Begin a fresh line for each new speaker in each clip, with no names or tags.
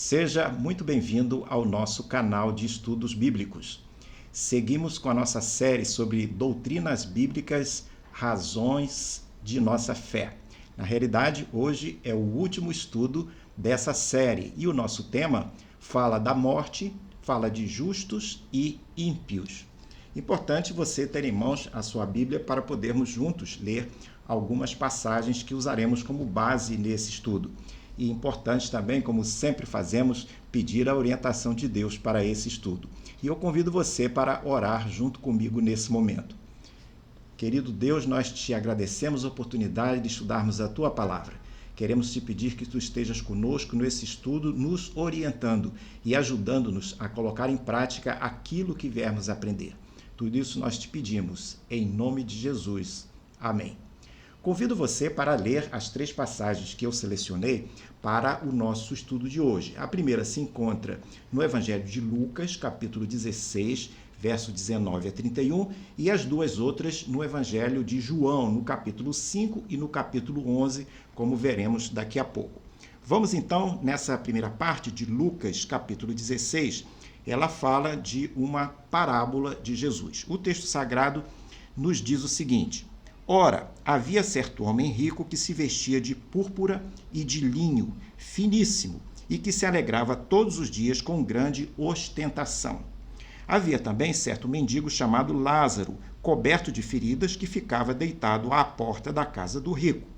Seja muito bem-vindo ao nosso canal de estudos bíblicos. Seguimos com a nossa série sobre doutrinas bíblicas, razões de nossa fé. Na realidade, hoje é o último estudo dessa série e o nosso tema fala da morte, fala de justos e ímpios. Importante você ter em mãos a sua Bíblia para podermos juntos ler algumas passagens que usaremos como base nesse estudo. E importante também, como sempre fazemos, pedir a orientação de Deus para esse estudo. E eu convido você para orar junto comigo nesse momento. Querido Deus, nós te agradecemos a oportunidade de estudarmos a Tua Palavra. Queremos te pedir que Tu estejas conosco nesse estudo, nos orientando e ajudando-nos a colocar em prática aquilo que viermos aprender. Tudo isso nós te pedimos, em nome de Jesus. Amém. Convido você para ler as 3 passagens que eu selecionei para o nosso estudo de hoje. A primeira se encontra no Evangelho de Lucas, capítulo 16, verso 19 a 31, e as 2 outras no Evangelho de João, no capítulo 5 e no capítulo 11, como veremos daqui a pouco. Vamos então, nessa primeira parte de Lucas, capítulo 16, ela fala de uma parábola de Jesus. O texto sagrado nos diz o seguinte: Ora, havia certo homem rico que se vestia de púrpura e de linho finíssimo e que se alegrava todos os dias com grande ostentação. Havia também certo mendigo chamado Lázaro, coberto de feridas, que ficava deitado à porta da casa do rico.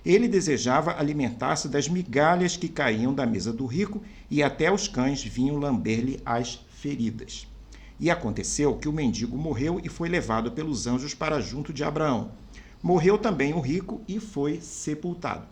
Ele desejava alimentar-se das migalhas que caíam da mesa do rico e até os cães vinham lamber-lhe as feridas. E aconteceu que o mendigo morreu e foi levado pelos anjos para junto de Abraão. Morreu também o rico e foi sepultado.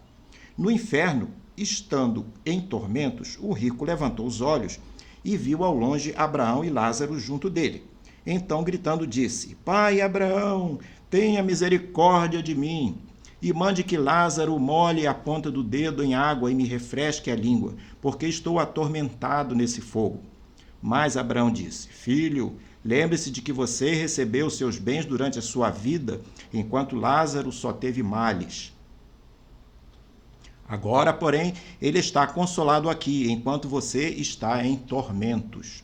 No inferno, estando em tormentos, o rico levantou os olhos e viu ao longe Abraão e Lázaro junto dele. Então, gritando, disse: Pai Abraão, tenha misericórdia de mim, e mande que Lázaro molhe a ponta do dedo em água e me refresque a língua, porque estou atormentado nesse fogo. Mas Abraão disse: Filho, lembre-se de que você recebeu seus bens durante a sua vida, enquanto Lázaro só teve males. Agora, porém, ele está consolado aqui, enquanto você está em tormentos.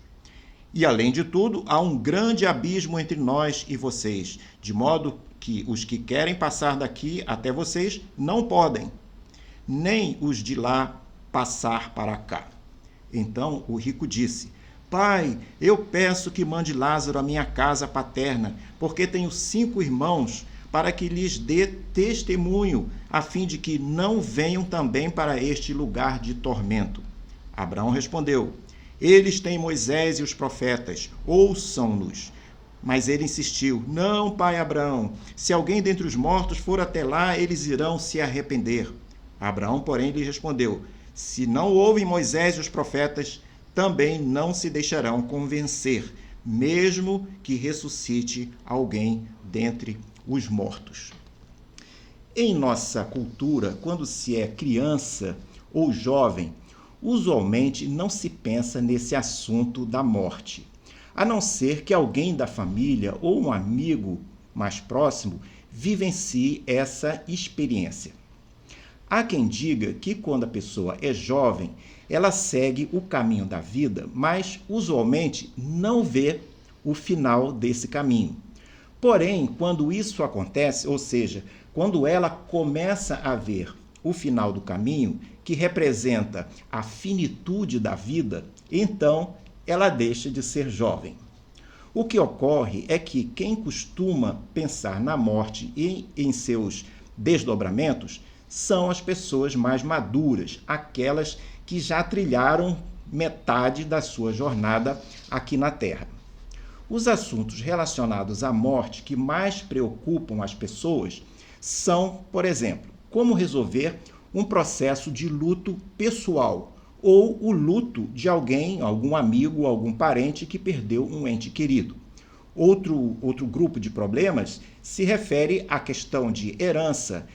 E, além de tudo, há um grande abismo entre nós e vocês, de modo que os que querem passar daqui até vocês não podem, nem os de lá passar para cá. Então o rico disse: Pai, eu peço que mande Lázaro à minha casa paterna, porque tenho 5 irmãos, para que lhes dê testemunho, a fim de que não venham também para este lugar de tormento. Abraão respondeu: Eles têm Moisés e os profetas, ouçam-nos. Mas ele insistiu: Não, pai Abraão, se alguém dentre os mortos for até lá, eles irão se arrepender. Abraão, porém, lhe respondeu: Se não ouvem Moisés e os profetas, também não se deixarão convencer, mesmo que ressuscite alguém dentre os mortos. Em nossa cultura, quando se é criança ou jovem, usualmente não se pensa nesse assunto da morte, a não ser que alguém da família ou um amigo mais próximo vivencie essa experiência. Há quem diga que quando a pessoa é jovem, ela segue o caminho da vida, mas usualmente não vê o final desse caminho. Porém, quando isso acontece, ou seja, quando ela começa a ver o final do caminho, que representa a finitude da vida, então ela deixa de ser jovem. O que ocorre é que quem costuma pensar na morte e em seus desdobramentos são as pessoas mais maduras, aquelas que já trilharam metade da sua jornada aqui na Terra. Os assuntos relacionados à morte que mais preocupam as pessoas são, por exemplo, como resolver um processo de luto pessoal ou o luto de alguém, algum amigo, algum parente que perdeu um ente querido. Outro grupo de problemas se refere à questão de herança,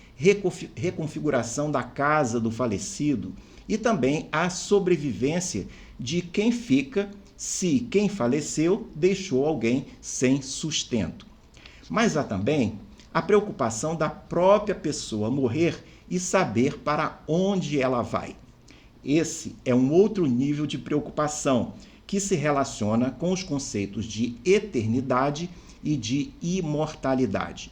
reconfiguração da casa do falecido e também à sobrevivência de quem fica se quem faleceu deixou alguém sem sustento. Mas há também a preocupação da própria pessoa morrer e saber para onde ela vai. Esse é um outro nível de preocupação que se relaciona com os conceitos de eternidade e de imortalidade.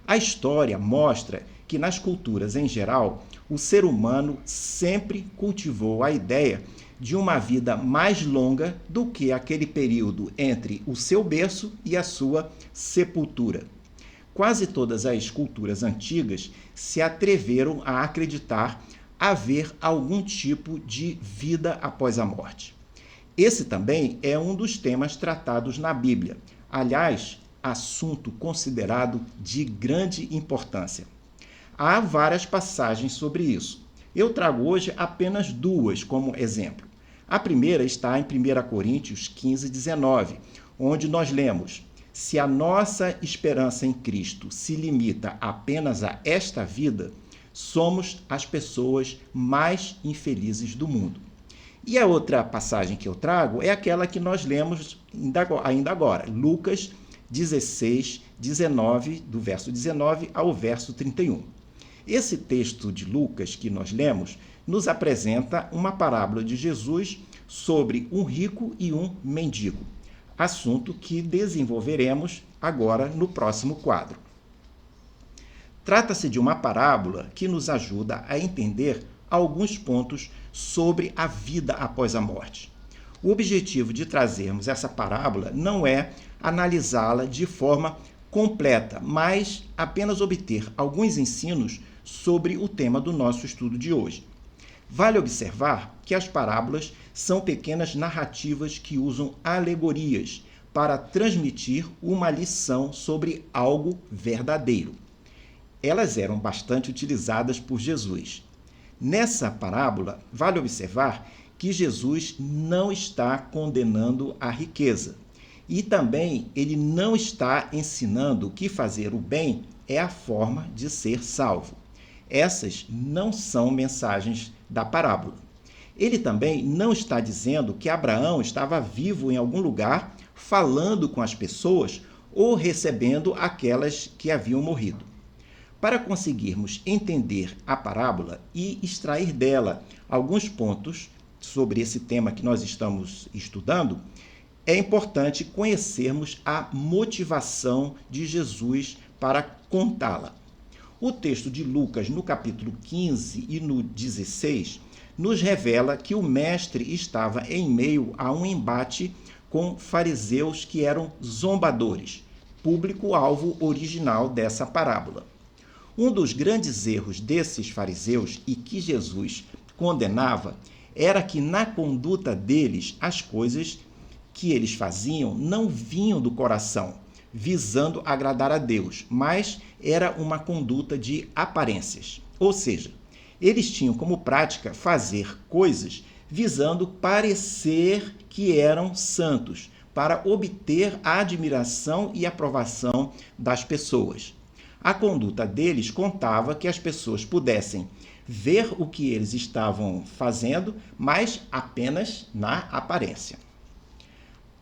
A história mostra que nas culturas em geral, o ser humano sempre cultivou a ideia de uma vida mais longa do que aquele período entre o seu berço e a sua sepultura. Quase todas as culturas antigas se atreveram a acreditar haver algum tipo de vida após a morte. Esse também é um dos temas tratados na Bíblia. Aliás, assunto considerado de grande importância. Há várias passagens sobre isso. Eu trago hoje apenas duas como exemplo. A primeira está em 1 Coríntios 15, 19, onde nós lemos: se a nossa esperança em Cristo se limita apenas a esta vida, somos as pessoas mais infelizes do mundo. E a outra passagem que eu trago é aquela que nós lemos ainda agora, Lucas 16, 19, do verso 19 ao verso 31. Esse texto de Lucas que nós lemos nos apresenta uma parábola de Jesus sobre um rico e um mendigo, assunto que desenvolveremos agora no próximo quadro. Trata-se de uma parábola que nos ajuda a entender alguns pontos sobre a vida após a morte. O objetivo de trazermos essa parábola não é analisá-la de forma completa, mas apenas obter alguns ensinos sobre o tema do nosso estudo de hoje. Vale observar que as parábolas são pequenas narrativas que usam alegorias para transmitir uma lição sobre algo verdadeiro. Elas eram bastante utilizadas por Jesus. Nessa parábola, vale observar que Jesus não está condenando a riqueza. E também ele não está ensinando que fazer o bem é a forma de ser salvo. Essas não são mensagens da parábola. Ele também não está dizendo que Abraão estava vivo em algum lugar, falando com as pessoas ou recebendo aquelas que haviam morrido. Para conseguirmos entender a parábola e extrair dela alguns pontos sobre esse tema que nós estamos estudando, é importante conhecermos a motivação de Jesus para contá-la. O texto de Lucas, no capítulo 15 e no 16, nos revela que o mestre estava em meio a um embate com fariseus que eram zombadores, público-alvo original dessa parábola. Um dos grandes erros desses fariseus e que Jesus condenava era que na conduta deles as coisas que eles faziam não vinham do coração, visando agradar a Deus, mas era uma conduta de aparências. Ou seja, eles tinham como prática fazer coisas visando parecer que eram santos, para obter a admiração e aprovação das pessoas. A conduta deles contava que as pessoas pudessem ver o que eles estavam fazendo, mas apenas na aparência.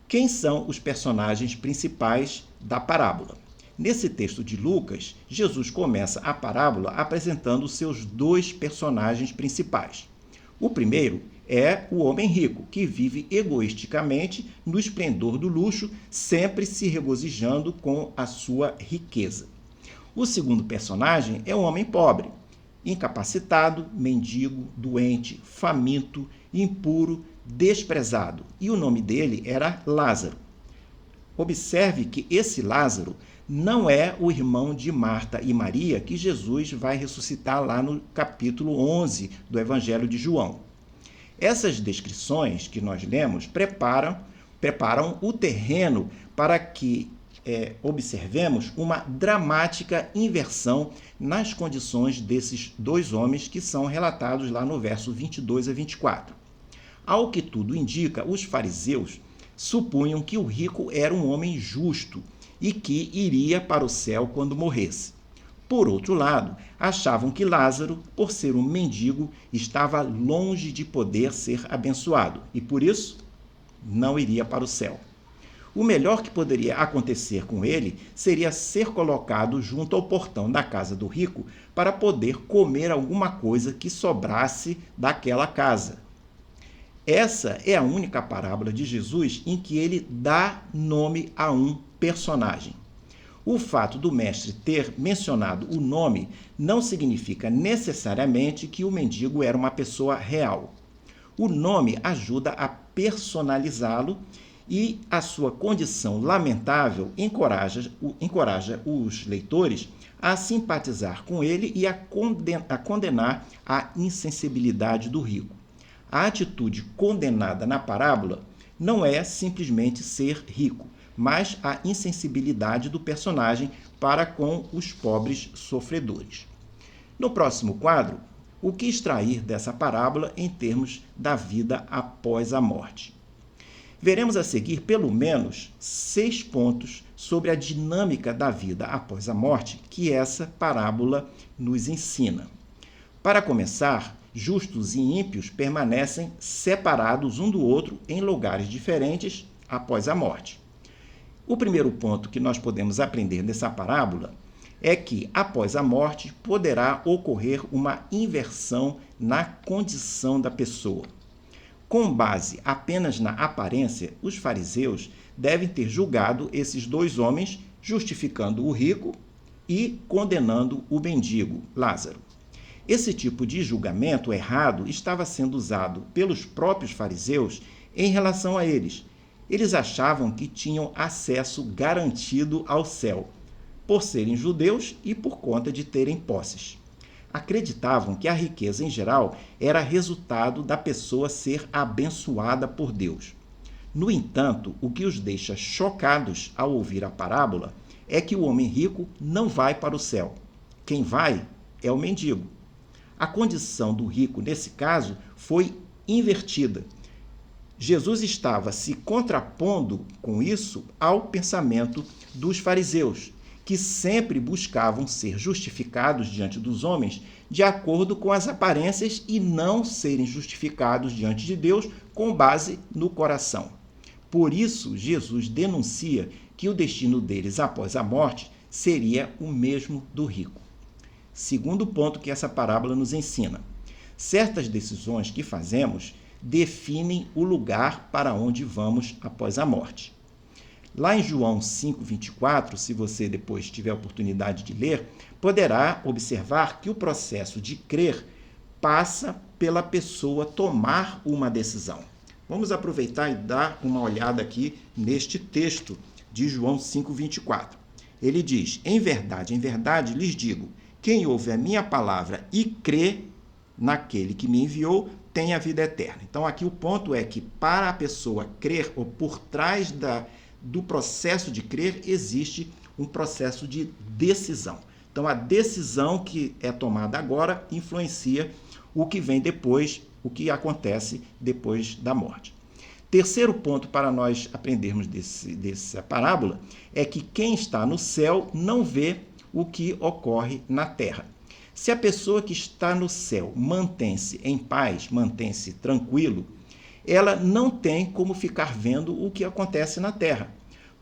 Quem são os personagens principais da parábola? Nesse texto de Lucas, Jesus começa a parábola apresentando seus dois personagens principais. O primeiro é o homem rico, que vive egoisticamente no esplendor do luxo, sempre se regozijando com a sua riqueza. O segundo personagem é um homem pobre, incapacitado, mendigo, doente, faminto, impuro, desprezado. E o nome dele era Lázaro. Observe que esse Lázaro não é o irmão de Marta e Maria que Jesus vai ressuscitar lá no capítulo 11 do Evangelho de João. Essas descrições que nós lemos preparam o terreno para que observemos uma dramática inversão nas condições desses dois homens que são relatados lá no verso 22 a 24. Ao que tudo indica, os fariseus supunham que o rico era um homem justo e que iria para o céu quando morresse. Por outro lado, achavam que Lázaro, por ser um mendigo, estava longe de poder ser abençoado e, por isso, não iria para o céu. O melhor que poderia acontecer com ele seria ser colocado junto ao portão da casa do rico para poder comer alguma coisa que sobrasse daquela casa. Essa é a única parábola de Jesus em que ele dá nome a um personagem. O fato do mestre ter mencionado o nome não significa necessariamente que o mendigo era uma pessoa real. O nome ajuda a personalizá-lo e a sua condição lamentável encoraja os leitores a simpatizar com ele e a condenar a insensibilidade do rico. A atitude condenada na parábola não é simplesmente ser rico, mas a insensibilidade do personagem para com os pobres sofredores. No próximo quadro, o que extrair dessa parábola em termos da vida após a morte? Veremos a seguir pelo menos 6 pontos sobre a dinâmica da vida após a morte que essa parábola nos ensina. Para começar, justos e ímpios permanecem separados um do outro em lugares diferentes após a morte. O primeiro ponto que nós podemos aprender nessa parábola é que, após a morte, poderá ocorrer uma inversão na condição da pessoa. Com base apenas na aparência, os fariseus devem ter julgado esses dois homens, justificando o rico e condenando o mendigo, Lázaro. Esse tipo de julgamento errado estava sendo usado pelos próprios fariseus em relação a eles. Eles achavam que tinham acesso garantido ao céu, por serem judeus e por conta de terem posses. Acreditavam que a riqueza em geral era resultado da pessoa ser abençoada por Deus. No entanto, o que os deixa chocados ao ouvir a parábola é que o homem rico não vai para o céu. Quem vai é o mendigo. A condição do rico, nesse caso, foi invertida. Jesus estava se contrapondo com isso ao pensamento dos fariseus, que sempre buscavam ser justificados diante dos homens de acordo com as aparências e não serem justificados diante de Deus com base no coração. Por isso, Jesus denuncia que o destino deles após a morte seria o mesmo do rico. Segundo ponto que essa parábola nos ensina: certas decisões que fazemos definem o lugar para onde vamos após a morte. Lá em João 5,24, se você depois tiver a oportunidade de ler, poderá observar que o processo de crer passa pela pessoa tomar uma decisão. Vamos aproveitar e dar uma olhada aqui neste texto de João 5,24. Ele diz: em verdade lhes digo, quem ouve a minha palavra e crê naquele que me enviou, tem a vida eterna. Então aqui o ponto é que para a pessoa crer, ou por trás do processo de crer, existe um processo de decisão. Então a decisão que é tomada agora influencia o que vem depois, o que acontece depois da morte. Terceiro ponto para nós aprendermos dessa parábola é que quem está no céu não vê o que ocorre na terra. Se a pessoa que está no céu mantém-se em paz, mantém-se tranquilo, ela não tem como ficar vendo o que acontece na terra.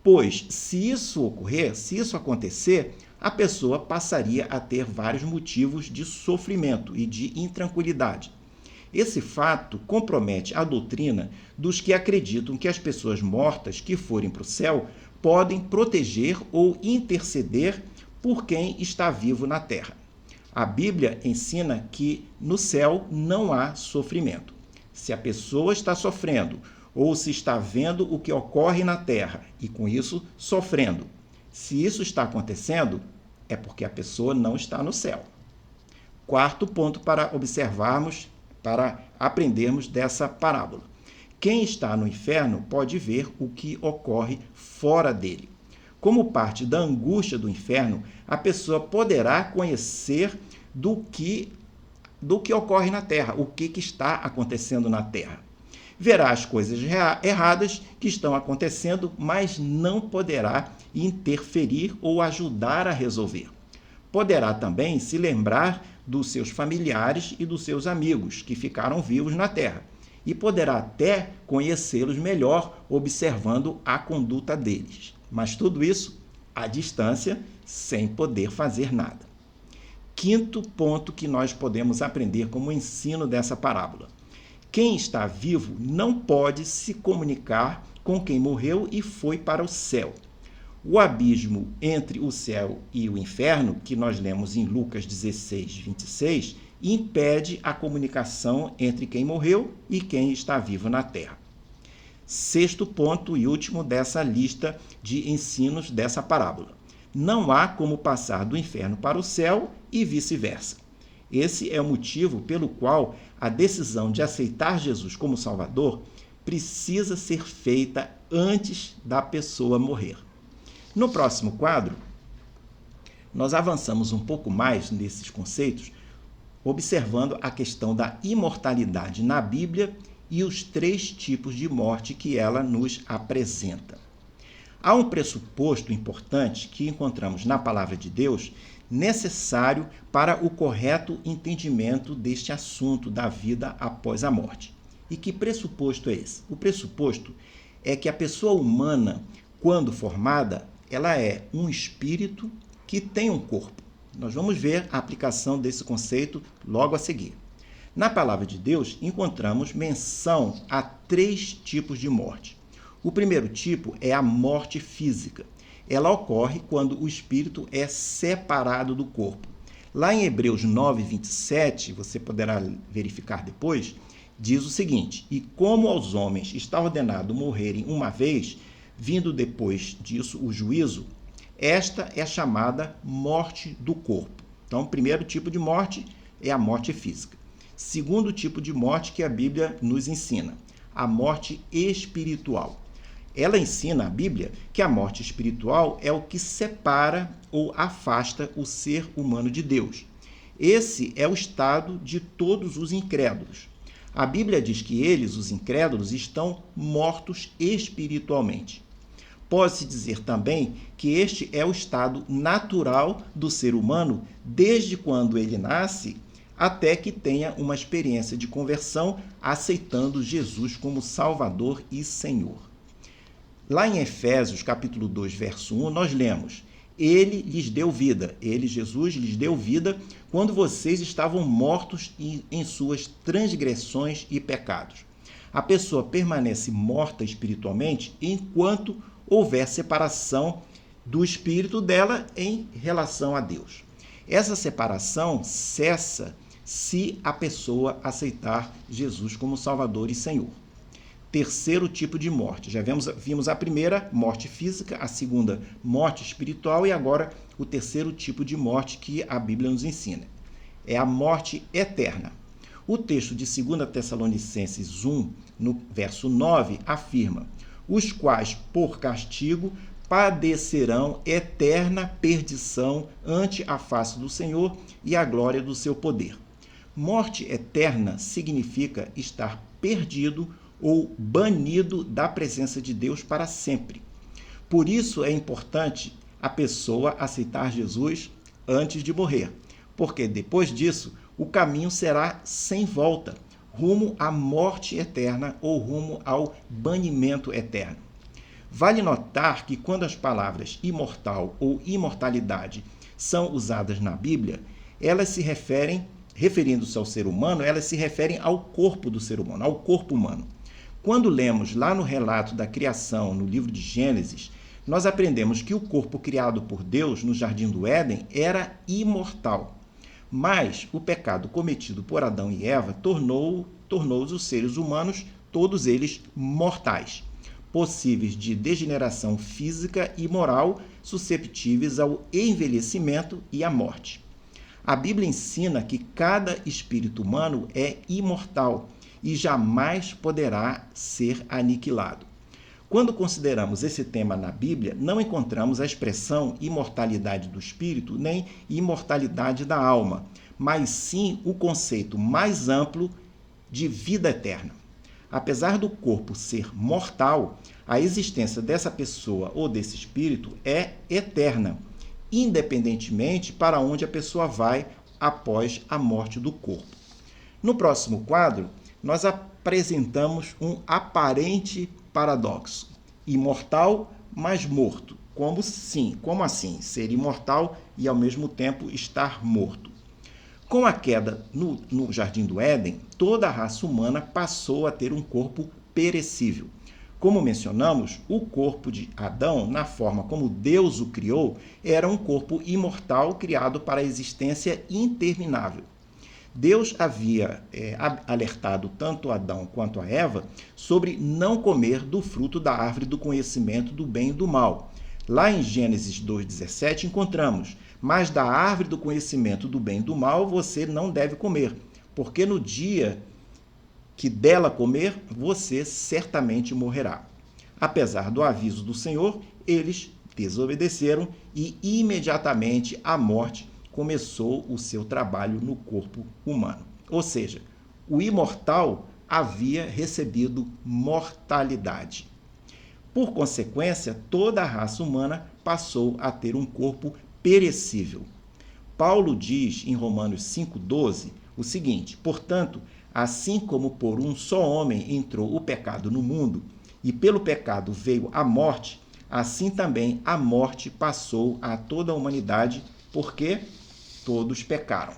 Pois, se isso ocorrer, se isso acontecer, a pessoa passaria a ter vários motivos de sofrimento e de intranquilidade. Esse fato compromete a doutrina dos que acreditam que as pessoas mortas que forem para o céu podem proteger ou interceder por quem está vivo na terra. A Bíblia ensina que no céu não há sofrimento. Se a pessoa está sofrendo ou se está vendo o que ocorre na terra e com isso sofrendo, se isso está acontecendo, é porque a pessoa não está no céu. Quarto ponto para observarmos, para aprendermos dessa parábola. Quem está no inferno pode ver o que ocorre fora dele. Como parte da angústia do inferno, a pessoa poderá conhecer do que ocorre na terra, o que está acontecendo na terra. Verá as coisas erradas que estão acontecendo, mas não poderá interferir ou ajudar a resolver. Poderá também se lembrar dos seus familiares e dos seus amigos que ficaram vivos na terra. e poderá até conhecê-los melhor observando a conduta deles. Mas tudo isso à distância, sem poder fazer nada. Quinto ponto que nós podemos aprender como ensino dessa parábola. Quem está vivo não pode se comunicar com quem morreu e foi para o céu. O abismo entre o céu e o inferno, que nós lemos em Lucas 16, 26, impede a comunicação entre quem morreu e quem está vivo na terra. Sexto ponto e último dessa lista de ensinos dessa parábola. Não há como passar do inferno para o céu e vice-versa. Esse é o motivo pelo qual a decisão de aceitar Jesus como Salvador precisa ser feita antes da pessoa morrer. No próximo quadro, nós avançamos um pouco mais nesses conceitos, observando a questão da imortalidade na Bíblia e os 3 tipos de morte que ela nos apresenta. Há um pressuposto importante que encontramos na Palavra de Deus, necessário para o correto entendimento deste assunto da vida após a morte. E que pressuposto é esse? O pressuposto é que a pessoa humana, quando formada, ela é um espírito que tem um corpo. Nós vamos ver a aplicação desse conceito logo a seguir. Na Palavra de Deus, encontramos menção a 3 tipos de morte. O primeiro tipo é a morte física. Ela ocorre quando o espírito é separado do corpo. Lá em Hebreus 9, 27, você poderá verificar depois, diz o seguinte: e como aos homens está ordenado morrerem uma vez, vindo depois disso o juízo, esta é chamada morte do corpo. Então, o primeiro tipo de morte é a morte física. Segundo tipo de morte que a Bíblia nos ensina, a morte espiritual. Ela ensina, a Bíblia, que a morte espiritual é o que separa ou afasta o ser humano de Deus. Esse é o estado de todos os incrédulos. A Bíblia diz que eles, os incrédulos, estão mortos espiritualmente. Pode-se dizer também que este é o estado natural do ser humano desde quando ele nasce até que tenha uma experiência de conversão aceitando Jesus como Salvador e Senhor. Lá em Efésios, capítulo 2, verso 1, nós lemos: Ele lhes deu vida, ele, Jesus, lhes deu vida quando vocês estavam mortos em suas transgressões e pecados. A pessoa permanece morta espiritualmente enquanto houver separação do espírito dela em relação a Deus. Essa separação cessa se a pessoa aceitar Jesus como Salvador e Senhor. Terceiro tipo de morte. Já vimos a primeira, morte física, a segunda, morte espiritual, e agora o terceiro tipo de morte que a Bíblia nos ensina. É a morte eterna. O texto de 2 Tessalonicenses 1, no verso 9, afirma: os quais, por castigo, padecerão eterna perdição ante a face do Senhor e a glória do seu poder. Morte eterna significa estar perdido ou banido da presença de Deus para sempre. Por isso é importante a pessoa aceitar Jesus antes de morrer, porque depois disso o caminho será sem volta, rumo à morte eterna ou rumo ao banimento eterno. Vale notar que quando as palavras imortal ou imortalidade são usadas na Bíblia, elas se referem, referindo-se ao ser humano, elas se referem ao corpo do ser humano, ao corpo humano. Quando lemos lá no relato da criação, no livro de Gênesis, nós aprendemos que o corpo criado por Deus no Jardim do Éden era imortal. Mas o pecado cometido por Adão e Eva tornou os seres humanos, todos eles, mortais, possíveis de degeneração física e moral, susceptíveis ao envelhecimento e à morte. A Bíblia ensina que cada espírito humano é imortal e jamais poderá ser aniquilado. Quando consideramos esse tema na Bíblia, não encontramos a expressão imortalidade do espírito nem imortalidade da alma, mas sim o conceito mais amplo de vida eterna. Apesar do corpo ser mortal, a existência dessa pessoa ou desse espírito é eterna, independentemente para onde a pessoa vai após a morte do corpo. No próximo quadro, nós apresentamos um aparente paradoxo. Imortal, mas morto. Como assim? Ser imortal e ao mesmo tempo estar morto. Com a queda no Jardim do Éden, toda a raça humana passou a ter um corpo perecível. Como mencionamos, o corpo de Adão, na forma como Deus o criou, era um corpo imortal criado para a existência interminável. Deus havia alertado tanto Adão quanto a Eva sobre não comer do fruto da árvore do conhecimento do bem e do mal. Lá em Gênesis 2,17 encontramos: mas da árvore do conhecimento do bem e do mal você não deve comer, porque no dia que dela comer, você certamente morrerá. Apesar do aviso do Senhor, eles desobedeceram e imediatamente a morte começou o seu trabalho no corpo humano. Ou seja, o imortal havia recebido mortalidade. Por consequência, toda a raça humana passou a ter um corpo perecível. Paulo diz em Romanos 5,12 o seguinte: portanto, assim como por um só homem entrou o pecado no mundo, e pelo pecado veio a morte, assim também a morte passou a toda a humanidade, porque todos pecaram.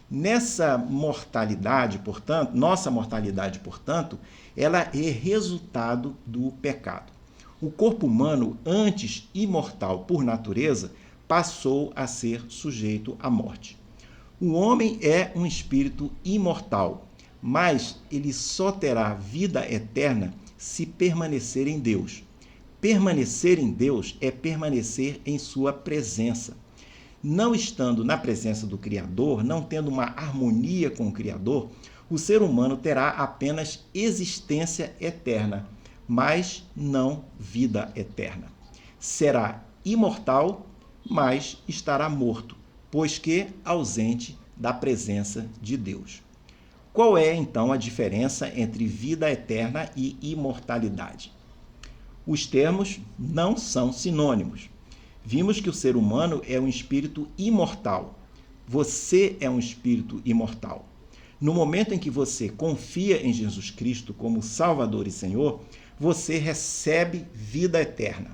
Nessa mortalidade, portanto, nossa mortalidade, portanto, ela é resultado do pecado. O corpo humano, antes imortal por natureza, passou a ser sujeito à morte. O homem é um espírito imortal, mas ele só terá vida eterna se permanecer em Deus. Permanecer em Deus é permanecer em sua presença. Não estando na presença do Criador, não tendo uma harmonia com o Criador, o ser humano terá apenas existência eterna, mas não vida eterna. Será imortal, mas estará morto, pois que ausente da presença de Deus. Qual é, então, a diferença entre vida eterna e imortalidade? Os termos não são sinônimos. Vimos que o ser humano é um espírito imortal. Você é um espírito imortal. No momento em que você confia em Jesus Cristo como Salvador e Senhor, você recebe vida eterna.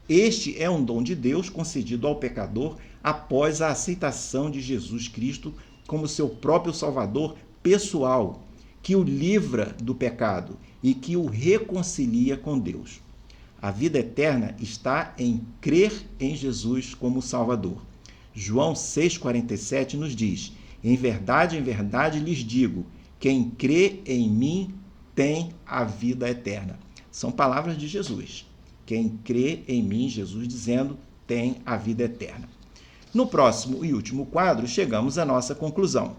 Este é um dom de Deus concedido ao pecador após a aceitação de Jesus Cristo como seu próprio Salvador pessoal, que o livra do pecado e que o reconcilia com Deus. A vida eterna está em crer em Jesus como Salvador. João 6,47 nos diz: em verdade lhes digo, quem crê em mim tem a vida eterna. São palavras de Jesus. Quem crê em mim, Jesus dizendo, tem a vida eterna. No próximo e último quadro, chegamos à nossa conclusão.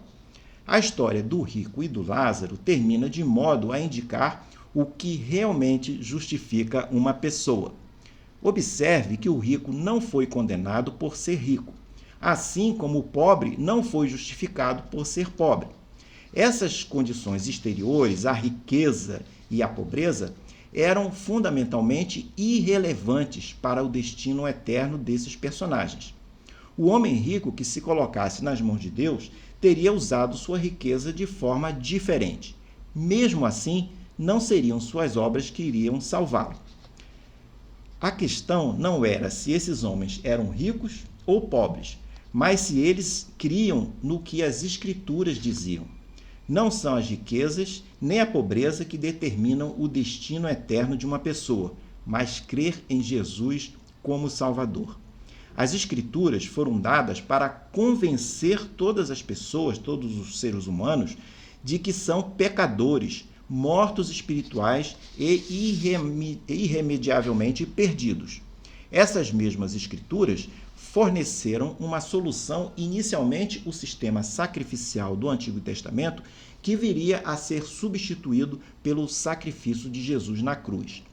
A história do rico e do Lázaro termina de modo a indicar o que realmente justifica uma pessoa. Observe que o rico não foi condenado por ser rico, assim como o pobre não foi justificado por ser pobre. Essas condições exteriores, a riqueza e a pobreza, eram fundamentalmente irrelevantes para o destino eterno desses personagens. O homem rico que se colocasse nas mãos de Deus teria usado sua riqueza de forma diferente. Mesmo assim, não seriam suas obras que iriam salvá-lo. A questão não era se esses homens eram ricos ou pobres, mas se eles criam no que as Escrituras diziam. Não são as riquezas nem a pobreza que determinam o destino eterno de uma pessoa, mas crer em Jesus como Salvador. As Escrituras foram dadas para convencer todas as pessoas, todos os seres humanos, de que são pecadores, mortos espirituais e irremediavelmente perdidos. Essas mesmas Escrituras forneceram uma solução, inicialmente o sistema sacrificial do Antigo Testamento, que viria a ser substituído pelo sacrifício de Jesus na cruz.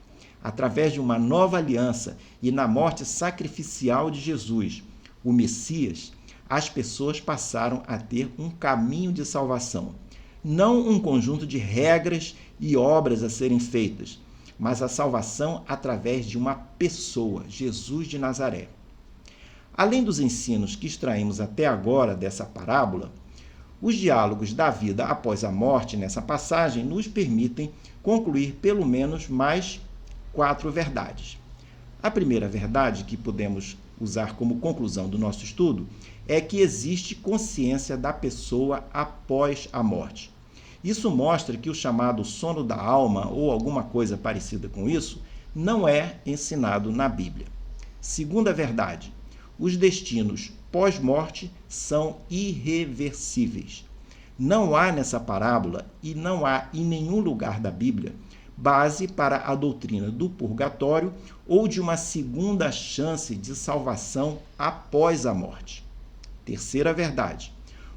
Através de uma nova aliança e na morte sacrificial de Jesus, o Messias, as pessoas passaram a ter um caminho de salvação. Não um conjunto de regras e obras a serem feitas, mas a salvação através de uma pessoa, Jesus de Nazaré. Além dos ensinos que extraímos até agora dessa parábola, Os diálogos da vida após a morte nessa passagem nos permitem concluir pelo menos mais 4 verdades. A primeira verdade que podemos usar como conclusão do nosso estudo é que existe consciência da pessoa após a morte. Isso mostra que o chamado sono da alma, ou alguma coisa parecida com isso, não é ensinado na Bíblia. Segunda verdade, os destinos pós-morte são irreversíveis. Não há nessa parábola, e não há em nenhum lugar da Bíblia, base para a doutrina do purgatório ou de uma segunda chance de salvação após a morte. Terceira verdade,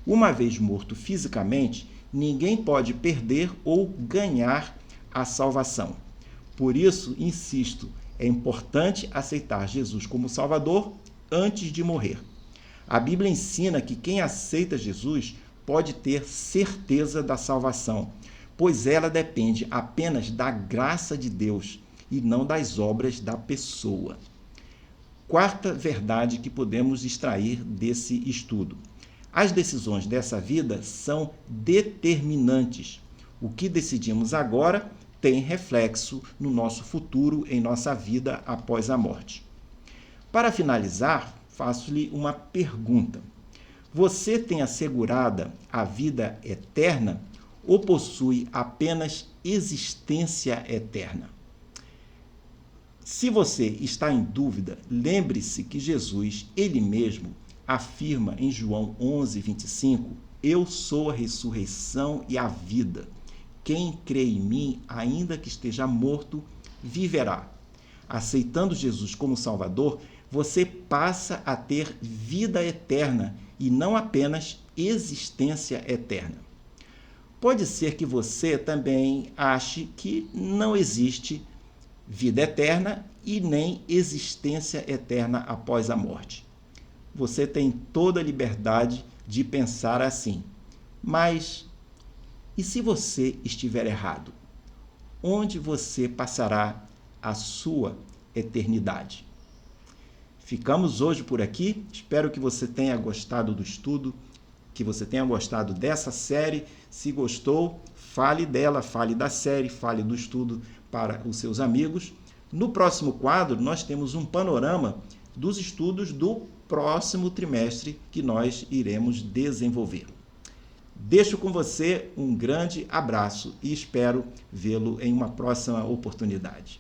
uma vez morto fisicamente, ninguém pode perder ou ganhar a salvação. Por isso, insisto, é importante aceitar Jesus como Salvador antes de morrer. A Bíblia ensina que quem aceita Jesus pode ter certeza da salvação, pois ela depende apenas da graça de Deus e não das obras da pessoa. Quarta verdade que podemos extrair desse estudo. As decisões dessa vida são determinantes. O que decidimos agora tem reflexo no nosso futuro, em nossa vida após a morte. Para finalizar, faço-lhe uma pergunta. Você tem assegurada a vida eterna ou possui apenas existência eterna? Se você está em dúvida, lembre-se que Jesus, ele mesmo, afirma em João 11:25, eu sou a ressurreição e a vida. Quem crê em mim, ainda que esteja morto, viverá. Aceitando Jesus como Salvador, você passa a ter vida eterna e não apenas existência eterna. Pode ser que você também ache que não existe vida eterna e nem existência eterna após a morte. Você tem toda a liberdade de pensar assim. Mas e se você estiver errado? Onde você passará a sua eternidade? Ficamos hoje por aqui. Espero que você tenha gostado do estudo, que você tenha gostado dessa série. Se gostou, fale dela, fale da série, fale do estudo para os seus amigos. No próximo quadro, nós temos um panorama dos estudos do próximo trimestre que nós iremos desenvolver. Deixo com você um grande abraço e espero vê-lo em uma próxima oportunidade.